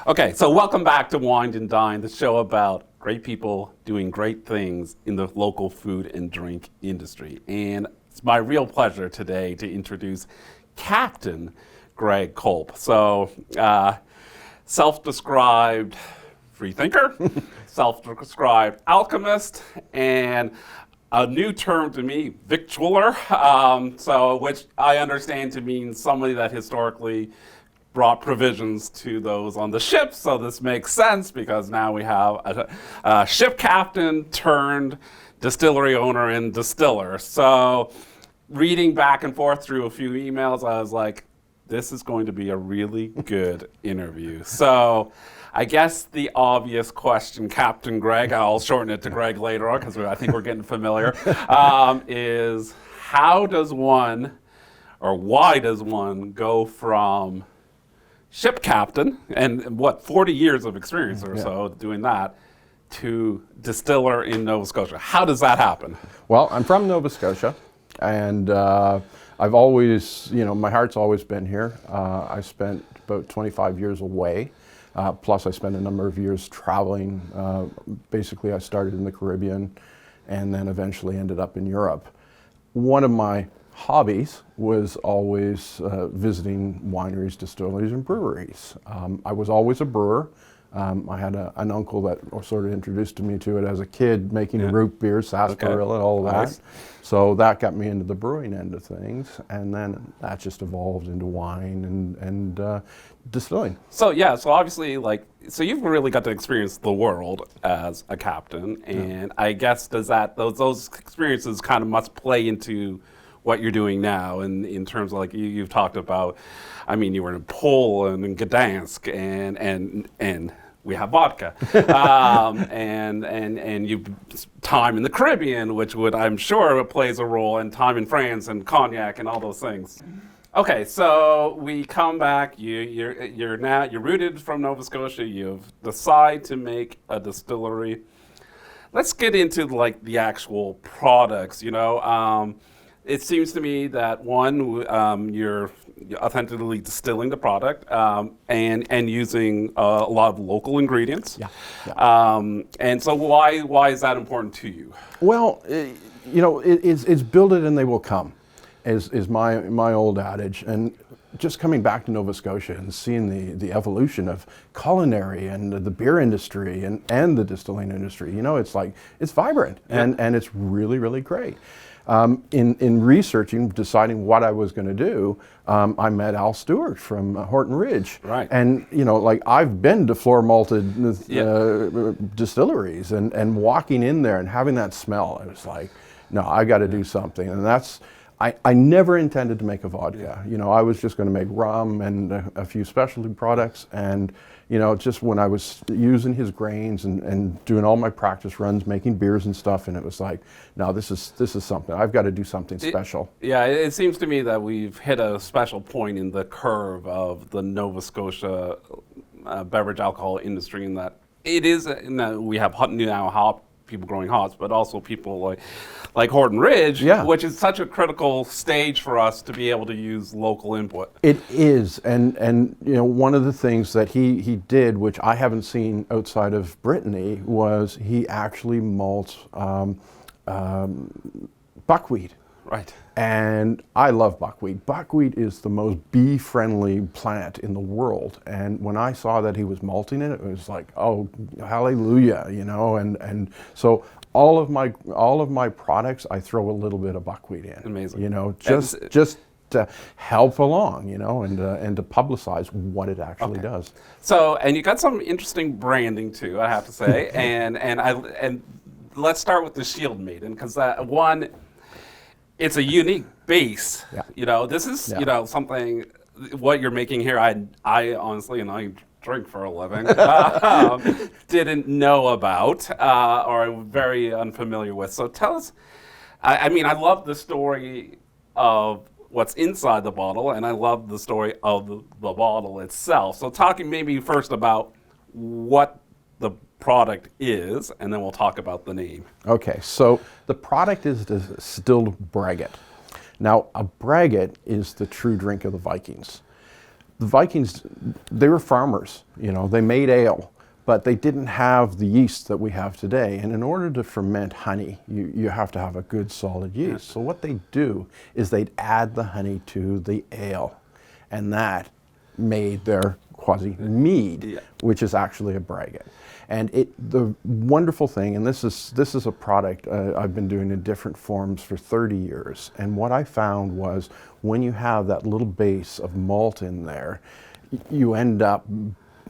Okay, so welcome back to Wine and Dine, the show about great people doing great things in the local food and drink industry. And it's my real pleasure today to introduce Captain Gregg Colp. So, self-described freethinker, self-described alchemist, and a new term to me, victualler, which I understand to mean somebody that historically brought provisions to those on the ship. So this makes sense because now we have a ship captain turned distillery owner and distiller. So reading back and forth through a few emails, I was like, this is going to be a really good interview. So I guess the obvious question, Captain Gregg, I'll shorten it to Gregg later on because I think we're getting familiar, is how does one, or why does one go from ship captain, and 40 years of experience or so doing that, to distiller in Nova Scotia? How does that happen? Well, I'm from Nova Scotia, and I've always, my heart's always been here. I spent about 25 years away, plus I spent a number of years traveling. Basically, I started in the Caribbean and then eventually ended up in Europe. One of my hobbies was always visiting wineries, distilleries, and breweries. I was always a brewer. I had an uncle that sort of introduced me to it as a kid, making root beer, sarsaparilla, all of that. Nice. So that got me into the brewing end of things, and then that just evolved into wine and distilling. So so obviously, so you've really got to experience the world as a captain, and I guess those experiences kind of must play into what you're doing now, and in terms of you've talked about, I mean, you were in Poland and Gdansk, and we have vodka, and you time in the Caribbean, which I'm sure plays a role, and time in France and cognac and all those things. Okay, so we come back. You're rooted from Nova Scotia. You've decided to make a distillery. Let's get into the actual products. It seems to me that you're authentically distilling the product and using a lot of local ingredients. And so why is that important to you? Well, it's build it and they will come, is my old adage. And just coming back to Nova Scotia and seeing the evolution of culinary and the beer industry and the distilling industry, it's vibrant and it's really, really great. In researching, deciding what I was going to do, I met Al Stewart from Horton Ridge. Right. And, I've been to floor malted distilleries and walking in there and having that smell, it was like, no, I got to do something. And I never intended to make a vodka. I was just going to make rum and a few specialty products. And, just when I was using his grains and doing all my practice runs, making beers and stuff, and it was like, no, this is something. I've got to do something special. It seems to me that we've hit a special point in the curve of the Nova Scotia beverage alcohol industry, in that we have people growing hops, but also people like Horton Ridge, which is such a critical stage for us to be able to use local input. It is, and one of the things that he did, which I haven't seen outside of Brittany, was he actually malts buckwheat. Right. And I love buckwheat. Buckwheat is the most bee-friendly plant in the world. And when I saw that he was malting it, it was like, oh, hallelujah, And so all of my products, I throw a little bit of buckwheat in. Amazing. Just to help along, and to publicize what it actually does. So, and you got some interesting branding too, I have to say. and let's start with the Shield Maiden, because it's a unique base. This is something. What you're making here, I honestly, and I drink for a living, didn't know about or I'm very unfamiliar with. So tell us. I love the story of what's inside the bottle, and I love the story of the bottle itself. So talking maybe first about what the product is, and then we'll talk about the name. Okay, so the product is distilled braggot. Now, a braggot is the true drink of the Vikings. the Vikings, they were farmers. You know, they made ale, but they didn't have the yeast that we have today. And in order to ferment honey, you have to have a good solid yeast. So what they do is they'd add the honey to the ale, and that made their quasi mead, which is actually a braggot. And the wonderful thing, and this is a product I've been doing in different forms for 30 years. And what I found was when you have that little base of malt in there, you end up,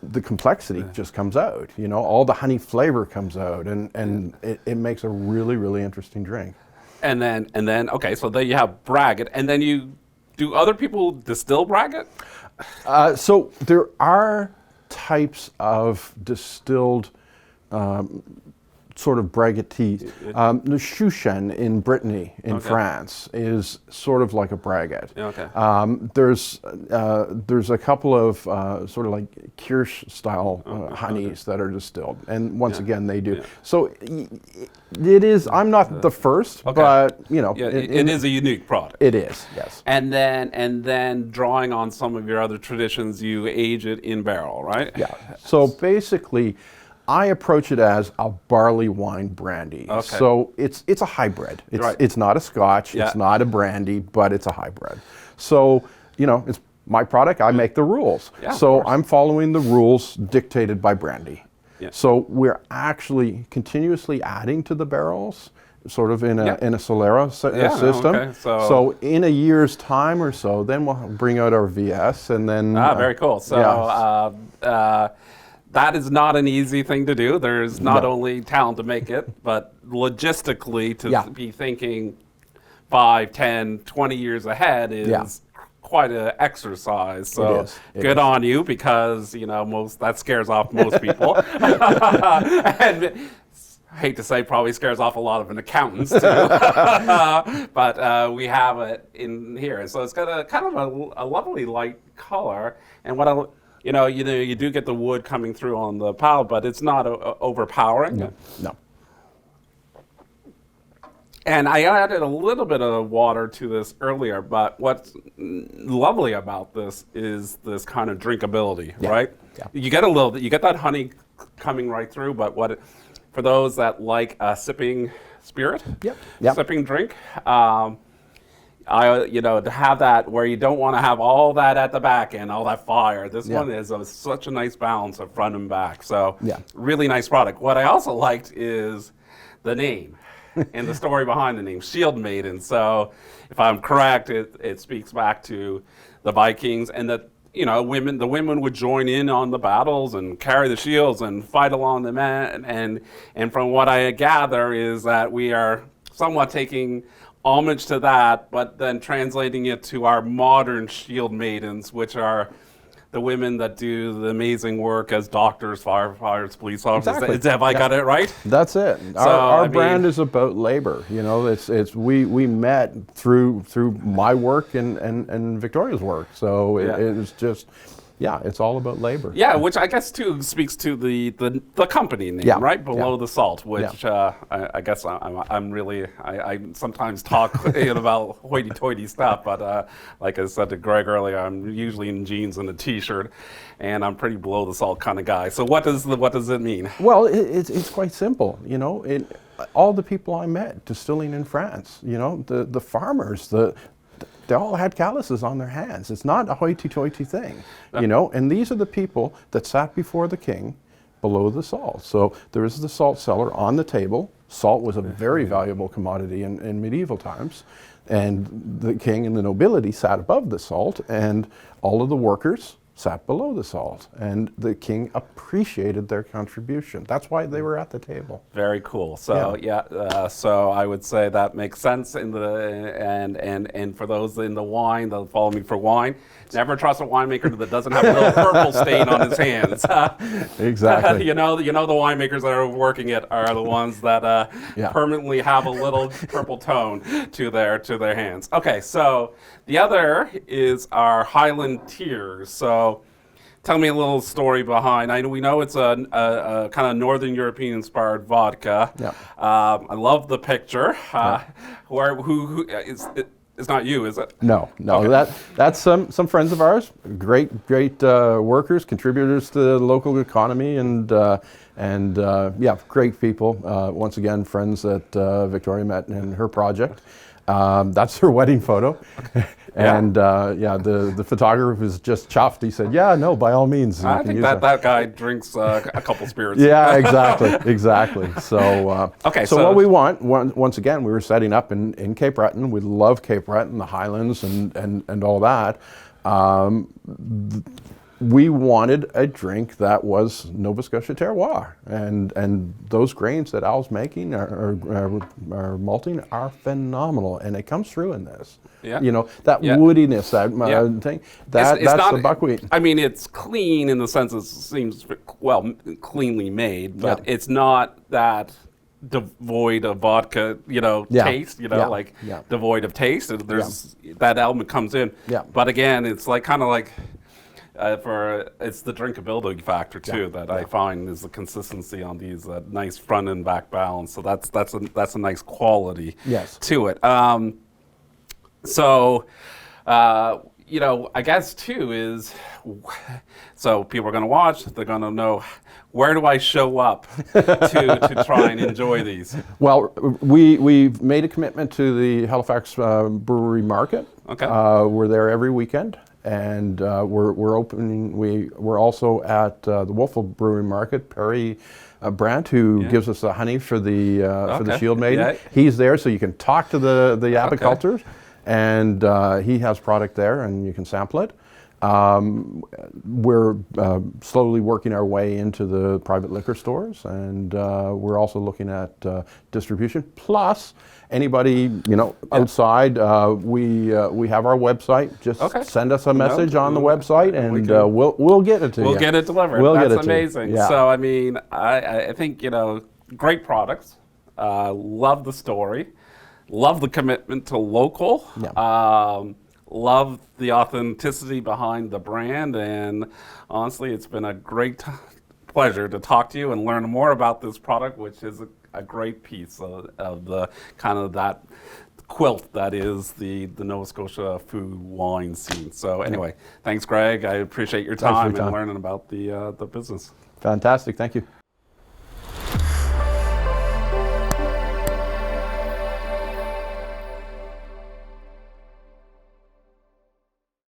the complexity just comes out. You know, all the honey flavor comes out, and it makes a really, really interesting drink. And then okay, so there you have braggot, and then do other people distill braggot? So there are types of distilled sort of braggot tea. The Chouchen in Brittany, in France, is sort of like a braggot. There's a couple of sort of like Kirsch style honeys that are distilled, and once again they do. So it is. I'm not the first, but you know, it is a unique product. It is, yes. And then drawing on some of your other traditions, you age it in barrel, right? Yeah. So basically, I approach it as a barley wine brandy. So it's a hybrid. It's not a Scotch, it's not a brandy, but it's a hybrid. So, you know, it's my product, I make the rules. So I'm following the rules dictated by brandy. So we're actually continuously adding to the barrels, sort of in a Solera system. So in a year's time or so, then we'll bring out our VS, and then very cool. So that is not an easy thing to do. There's not only talent to make it, but logistically to be thinking 5, 10, 20 years ahead is quite an exercise. So good on you, because you know that scares off most people. And I hate to say, probably scares off a lot of accountants too. But we have it in here, so it's got a kind of a lovely light color. And what you do get the wood coming through on the palate, but it's not overpowering. No. And I added a little bit of water to this earlier, but what's lovely about this is this kind of drinkability, right? You get you get that honey coming right through, but for those that like a sipping spirit, sipping drink, to have that where you don't want to have all that at the back end, all that fire. This one is such a nice balance of front and back. So really nice product. What I also liked is the name and the story behind the name, Shield Maiden. So if I'm correct, it speaks back to the Vikings, and that the women would join in on the battles and carry the shields and fight along the men. And from what I gather is that we are somewhat taking homage to that, but then translating it to our modern shield maidens, which are the women that do the amazing work as doctors, firefighters, police officers. Exactly. Have I got it right? That's it. Our brand is about labor. You know, we met through my work and Victoria's work. So it was just. Yeah, it's all about labor. Yeah, which I guess too speaks to the company name, right? Below the Salt, which I guess I'm really I sometimes talk about hoity-toity stuff, but like I said to Greg earlier, I'm usually in jeans and a T-shirt, and I'm pretty below the salt kind of guy. So what does it mean? Well, it's quite simple. You know, all the people I met distilling in France, you know, the farmers, they all had calluses on their hands. It's not a hoity-toity thing, you know. And these are the people that sat before the king below the salt. So there is the salt cellar on the table. Salt was a very valuable commodity in medieval times. And the king and the nobility sat above the salt, and all of the workers sat below the salt, and the king appreciated their contribution. That's why they were at the table. Very cool. So so I would say that makes sense. And for those in the wine, they'll follow me for wine. Never trust a winemaker that doesn't have a little purple stain on his hands. Exactly. you know the winemakers that are working it are the ones that permanently have a little purple tone to their hands. Okay, so the other is our Highland Tiers. So tell me a little story behind. We know it's a kind of Northern European inspired vodka. I love the picture. It's not you, is it? No, no, Okay. that's some friends of ours, great workers, contributors to the local economy, and yeah, great people. Once again, friends that Victoria met in her project. That's her wedding photo, and yeah, the photographer was just chuffed. He said, "Yeah, no, by all means, you I can think use that guy drinks a couple spirits. Yeah, exactly. So, Okay, so so- what we want, once again, we were setting up in Cape Breton. We love Cape Breton, the Highlands, and all that. We wanted a drink that was Nova Scotia terroir, and those grains that Al's making are malting are phenomenal, and it comes through in this. Yeah. You know, that Yeah. woodiness, that Yeah. thing, It's that's not, the buckwheat. I mean, it's clean in the sense it seems, well, cleanly made, but Yeah. it's not that devoid of vodka, Yeah. taste, Yeah. like Yeah. devoid of taste. And there's that element comes in. Yeah. But again, it's like kind of like it's the drinkability factor too that I find is the consistency on these nice front and back balance. So that's a nice quality Yes. to it. So, I guess too is, so people are going to watch, they're going to know, where do I show up to try and enjoy these? Well, we've made a commitment to the Halifax Brewery Market. Okay. We're there every weekend, and we're opening. We're also at the Wolfville Brewery Market. Perry Brandt, who gives us the honey for the Shield Maiden, Yeah. he's there, so you can talk to the apicultors, and he has product there, and you can sample it. We're slowly working our way into the private liquor stores, and we're also looking at distribution. Plus, anybody outside, we have our website. Just send us a message on the website, and we'll get it to you. We'll get it delivered. We'll That's get it to you. amazing. Yeah. So, I mean, I think, great products. Love the story. Love the commitment to local. Yeah. Love the authenticity behind the brand. And honestly, it's been a great pleasure to talk to you and learn more about this product, which is a great piece of the kind of that quilt that is the Nova Scotia food wine scene. So anyway, thanks, Greg. I appreciate your Thanks for time your time. and learning about the business. Fantastic. Thank you.